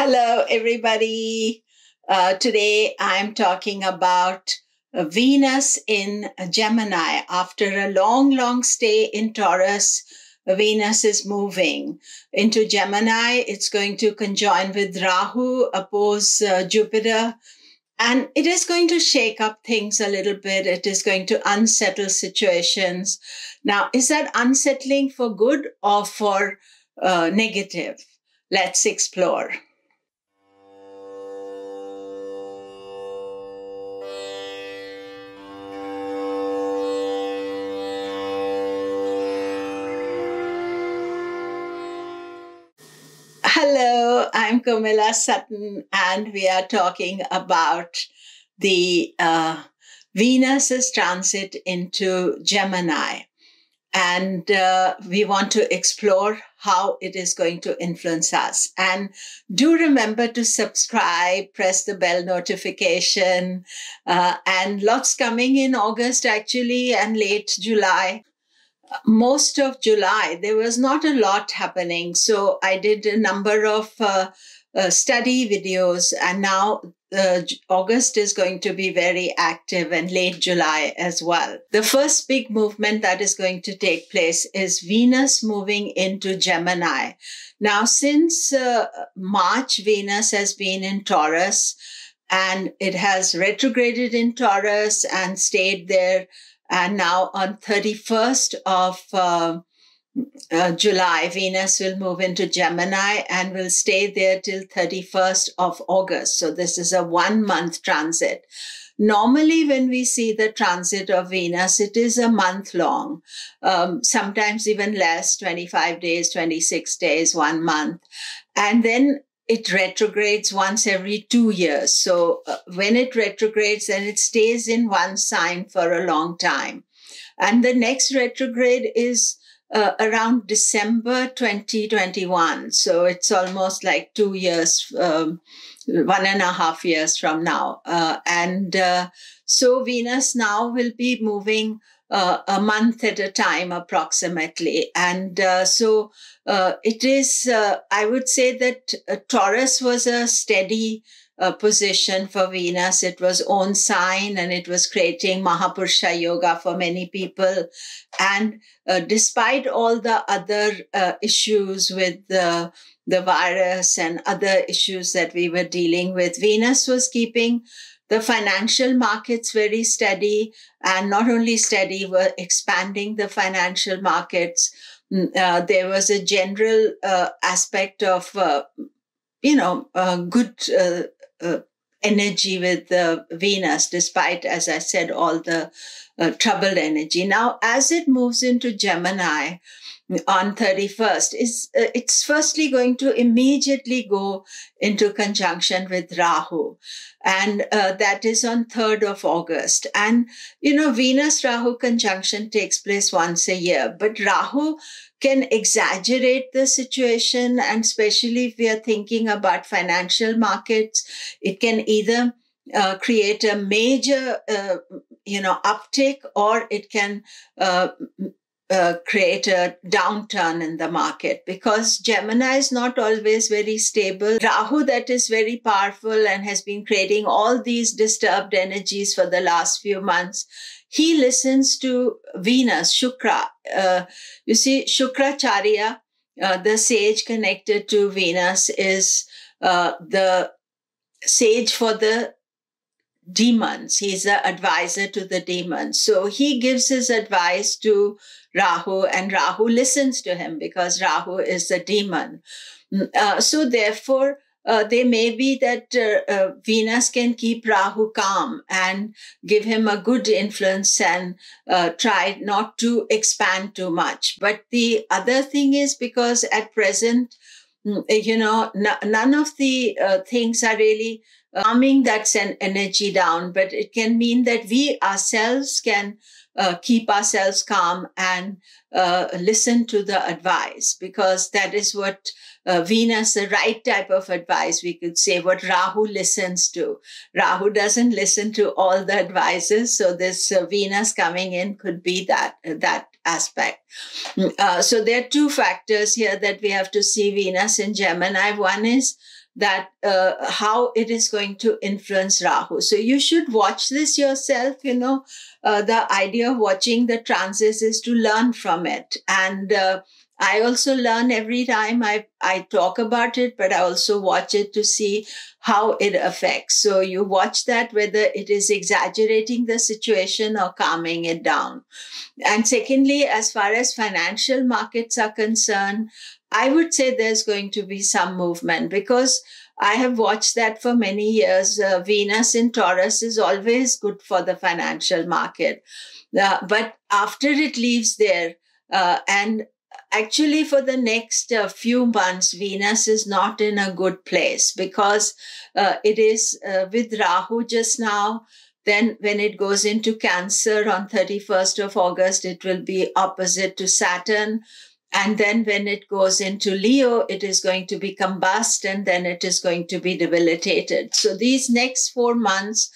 Hello, everybody. Today I'm talking about Venus in Gemini. After a long stay in Taurus, Venus is moving into Gemini. It's going to conjoin with Rahu, oppose Jupiter, and it is going to shake up things a little bit. It is going to unsettle situations. Now, is that unsettling for good or for negative? Let's explore. Hello, I'm Komilla Sutton, and we are talking about the Venus's transit into Gemini. And we want to explore how it is going to influence us. And do remember to subscribe, press the bell notification, and lots coming in August, actually, and late July. Most of July, there was not a lot happening. So I did a number of study videos, and now August is going to be very active, and late July as well. The first big movement that is going to take place is Venus moving into Gemini. Now, since March, Venus has been in Taurus, and it has retrograded in Taurus and stayed there. And now on 31st of July, Venus will move into Gemini and will stay there till 31st of August. So this is a 1 month transit. Normally, when we see the transit of Venus, it is a month long, sometimes even less, 25 days, 26 days, 1 month. And then it retrogrades once every 2 years. So when it retrogrades, then it stays in one sign for a long time. And the next retrograde is around December 2021. So it's almost like 2 years, 1.5 years from now. So Venus now will be moving a month at a time approximately. And so it is, I would say that Taurus was a steady position for Venus. It was own sign, and it was creating Mahapurusha yoga for many people. And despite all the other issues with the virus and other issues that we were dealing with, Venus was keeping the financial markets very steady, and not only steady, were expanding the financial markets. There was a general aspect of, good energy with Venus, despite, as I said, all the troubled energy. Now, as it moves into Gemini on 31st, it's firstly going to immediately go into conjunction with Rahu. And that is on 3rd of August. And, Venus-Rahu conjunction takes place once a year. But Rahu can exaggerate the situation. And especially if we are thinking about financial markets, it can either create a major, uptick, or it can create a downturn in the market, because Gemini is not always very stable. Rahu, that is very powerful and has been creating all these disturbed energies for the last few months, he listens to Venus, Shukra. You see, Shukracharya, the sage connected to Venus, is the sage for the demons. He's the advisor to the demons. So he gives his advice to Rahu, and Rahu listens to him because Rahu is the demon. So therefore, there may be that Venus can keep Rahu calm and give him a good influence, and try not to expand too much. But the other thing is, because at present, none of the things are really calming that energy down, but it can mean that we ourselves can keep ourselves calm and listen to the advice, because that is what Venus, the right type of advice, we could say, what Rahu listens to. Rahu doesn't listen to all the advices. So this Venus coming in could be that aspect. So there are two factors here that we have to see Venus in Gemini. One is that how it is going to influence Rahu. So you should watch this yourself. The idea of watching the transits is to learn from it. And I also learn every time I talk about it, but I also watch it to see how it affects. So you watch that, whether it is exaggerating the situation or calming it down. And secondly, as far as financial markets are concerned, I would say there's going to be some movement, because I have watched that for many years. Venus in Taurus is always good for the financial market. But after it leaves there, and actually for the next few months, Venus is not in a good place, because it is with Rahu just now. Then when it goes into Cancer on 31st of August, it will be opposite to Saturn. And then when it goes into Leo, it is going to be combust, and then it is going to be debilitated. So these next 4 months,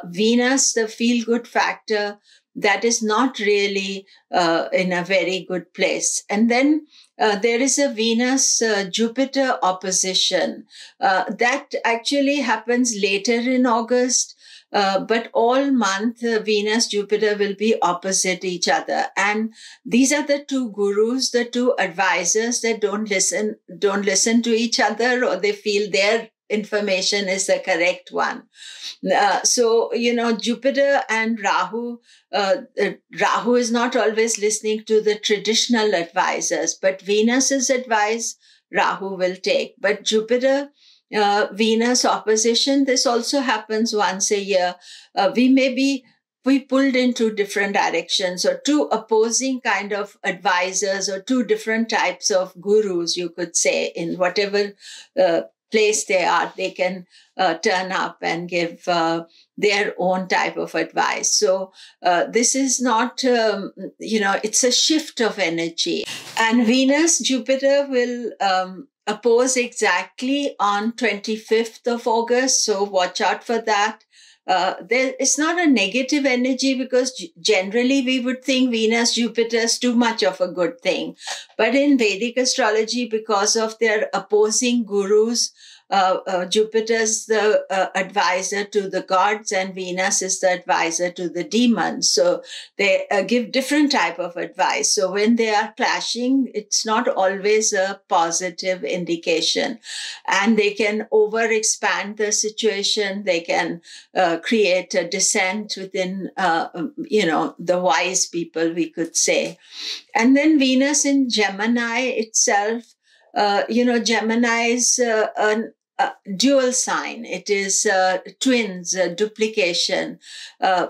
Venus, the feel-good factor, that is not really in a very good place. And then there is a Venus-Jupiter opposition that actually happens later in August. But all month, Venus, Jupiter will be opposite each other. And these are the two gurus, the two advisors that don't listen to each other, or they feel their information is the correct one. So, Jupiter and Rahu, Rahu is not always listening to the traditional advisors, but Venus's advice, Rahu will take. But Jupiter, Venus opposition, this also happens once a year. We may be pulled into different directions, or two opposing kind of advisors, or two different types of gurus, you could say, in whatever place they are. They can turn up and give their own type of advice. So this is not, it's a shift of energy. And Venus, Jupiter will oppose exactly on 25th of August. So watch out for that. It's not a negative energy, because generally we would think Venus, Jupiter is too much of a good thing. But in Vedic astrology, because of their opposing gurus, Jupiter's the advisor to the gods, and Venus is the advisor to the demons. So they give different type of advice. So when they are clashing, it's not always a positive indication. And they can over-expand the situation. They can create a dissent within, the wise people, we could say. And then Venus in Gemini itself, Gemini is a dual sign. It is twins, duplication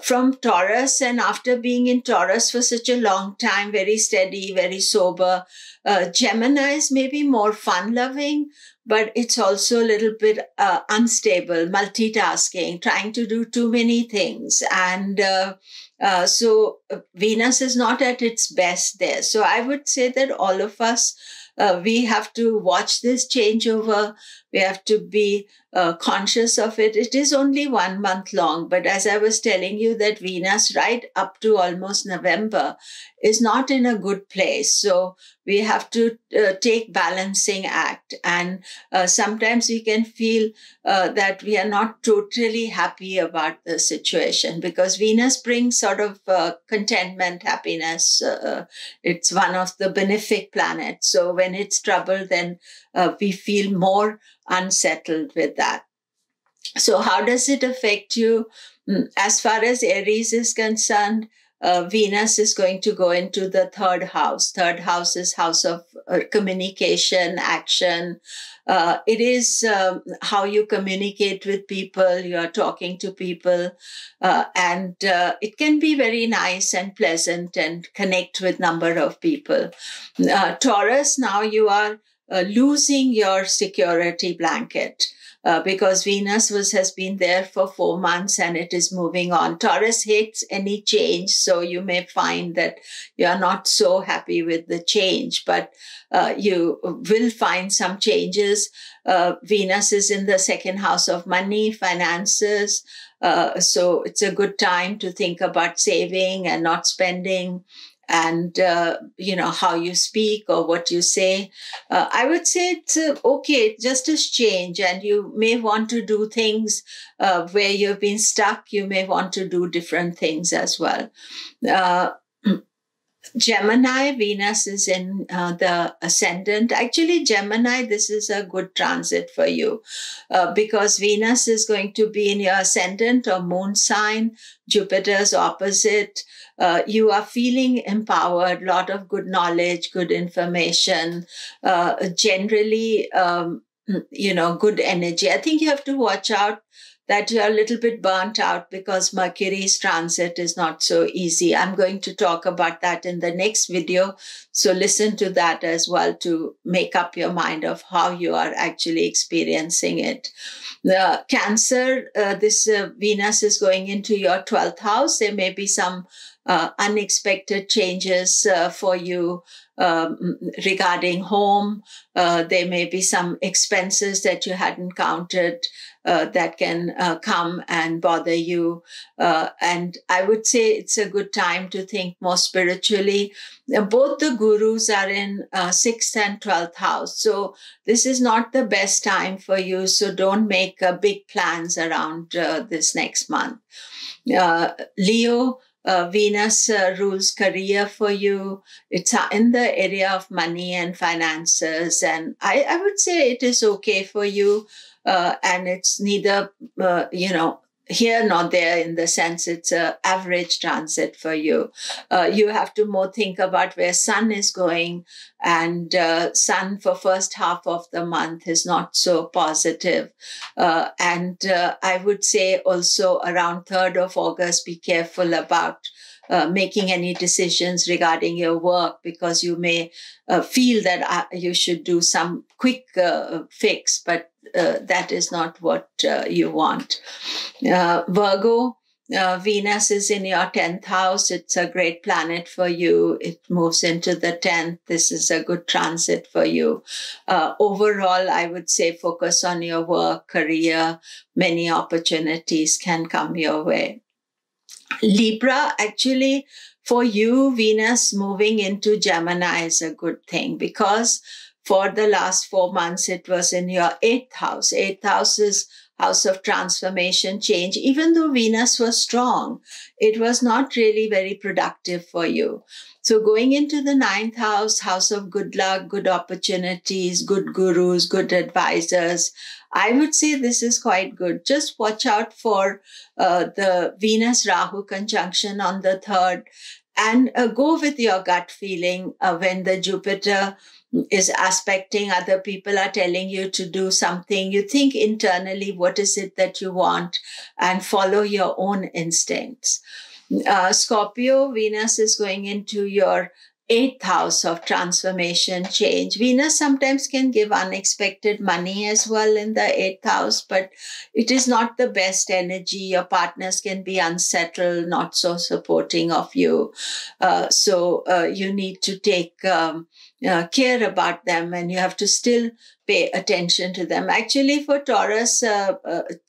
from Taurus. And after being in Taurus for such a long time, very steady, very sober, Gemini is maybe more fun-loving, but it's also a little bit unstable, multitasking, trying to do too many things. And so Venus is not at its best there. So I would say that all of us, we have to watch this changeover. We have to be conscious of it. It is only 1 month long, but as I was telling you, that Venus right up to almost November is not in a good place. So we have to take balancing act. And sometimes we can feel that we are not totally happy about the situation, because Venus brings sort of contentment, happiness. It's one of the benefic planets. So when it's troubled, then we feel more unsettled with that. So how does it affect you? As far as Aries is concerned, Venus is going to go into the third house. Third house is house of communication, action. It is how you communicate with people, you are talking to people, and it can be very nice and pleasant and connect with number of people. Taurus, now you are losing your security blanket. Because Venus has been there for 4 months and it is moving on. Taurus hates any change, so you may find that you are not so happy with the change, but you will find some changes. Venus is in the second house of money, finances, so it's a good time to think about saving and not spending. and how you speak or what you say. I would say it's okay, just as change, and you may want to do things where you've been stuck. You may want to do different things as well. Gemini, Venus is in the ascendant. Actually, Gemini, this is a good transit for you because Venus is going to be in your ascendant or moon sign. Jupiter's opposite. You are feeling empowered, a lot of good knowledge, good information, generally, good energy. I think you have to watch out that you're a little bit burnt out because Mercury's transit is not so easy. I'm going to talk about that in the next video. So listen to that as well to make up your mind of how you are actually experiencing it. Cancer, this Venus is going into your 12th house. There may be some unexpected changes for you regarding home. There may be some expenses that you hadn't counted that can come and bother you. And I would say it's a good time to think more spiritually. Both the gurus are in 6th and 12th house. So this is not the best time for you. So don't make big plans around this next month. Leo, Venus rules career for you. It's in the area of money and finances. And I would say it is okay for you. And it's neither, here nor there, in the sense it's an average transit for you. You have to more think about where Sun is going, and Sun for first half of the month is not so positive. And I would say also around 3rd of August, be careful about making any decisions regarding your work, because you may feel that you should do some quick fix, but that is not what you want. Virgo, Venus is in your 10th house. It's a great planet for you. It moves into the 10th. This is a good transit for you. Overall, I would say focus on your work, career. Many opportunities can come your way. Libra, actually, for you, Venus moving into Gemini is a good thing, because for the last 4 months, it was in your 8th house. 8th house is house of transformation, change. Even though Venus was strong, it was not really very productive for you. So going into the 9th house, house of good luck, good opportunities, good gurus, good advisors, I would say this is quite good. Just watch out for the Venus-Rahu conjunction on the 3rd, and go with your gut feeling when the Jupiter is aspecting, other people are telling you to do something. You think internally, what is it that you want, and follow your own instincts. Scorpio, Venus is going into your 8th house of transformation, change. Venus sometimes can give unexpected money as well in the 8th house, but it is not the best energy. Your partners can be unsettled, not so supporting of you. So you need to take care about them, and you have to still pay attention to them. Actually, for Taurus,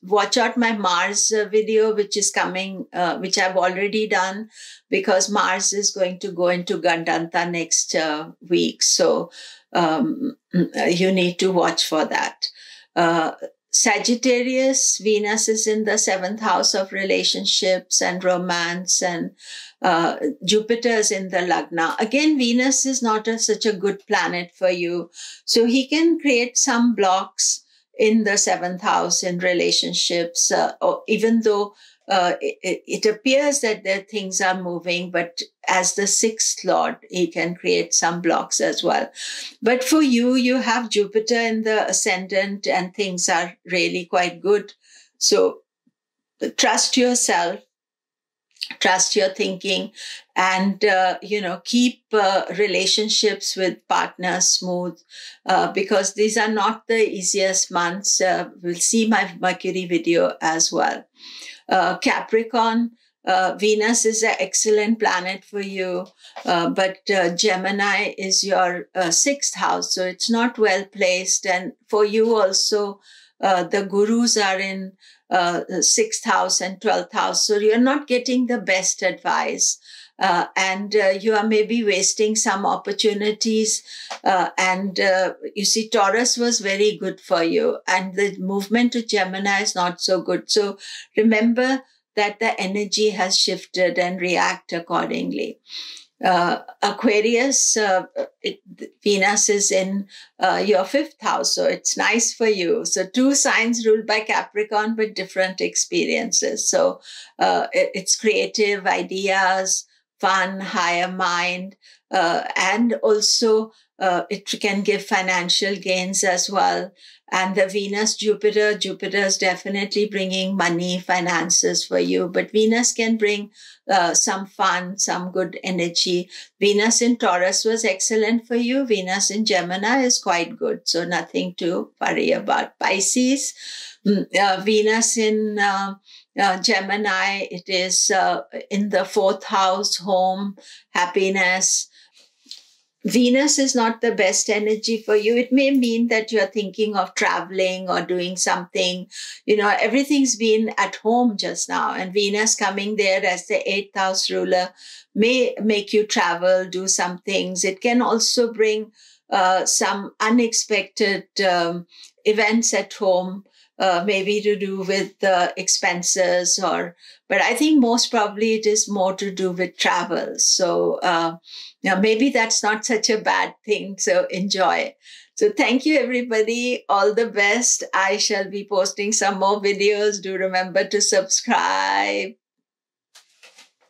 watch out my Mars video, which is coming, which I've already done, because Mars is going to go into Gandanta next week. So you need to watch for that. Sagittarius, Venus is in the 7th house of relationships and romance, and Jupiter is in the Lagna. Again, Venus is not such a good planet for you. So he can create some blocks in the 7th house in relationships, or even though it appears that their things are moving, but as the 6th lord, he can create some blocks as well. But for you, you have Jupiter in the ascendant, and things are really quite good. So trust yourself, trust your thinking, and keep relationships with partners smooth, because these are not the easiest months. We'll see my Mercury video as well. Capricorn, Venus is an excellent planet for you, but Gemini is your 6th house, so it's not well placed. And for you also, the gurus are in 6th house and 12th house, so you're not getting the best advice. and you are maybe wasting some opportunities. You see, Taurus was very good for you, and the movement to Gemini is not so good. So remember that the energy has shifted and react accordingly. Aquarius, Venus is in your 5th house, so it's nice for you. So 2 signs ruled by Capricorn with different experiences. So it's creative ideas, fun, higher mind, and also it can give financial gains as well. And the Venus-Jupiter, Jupiter is definitely bringing money, finances for you. But Venus can bring some fun, some good energy. Venus in Taurus was excellent for you. Venus in Gemini is quite good. So nothing to worry about. Pisces, Venus in Gemini, it is in the 4th house, home, happiness. Venus is not the best energy for you. It may mean that you're thinking of traveling or doing something. You know, everything's been at home just now. And Venus coming there as the 8th house ruler may make you travel, do some things. It can also bring some unexpected events at home, maybe to do with expenses, but I think most probably it is more to do with travel. So maybe that's not such a bad thing. So enjoy. So thank you, everybody. All the best. I shall be posting some more videos. Do remember to subscribe.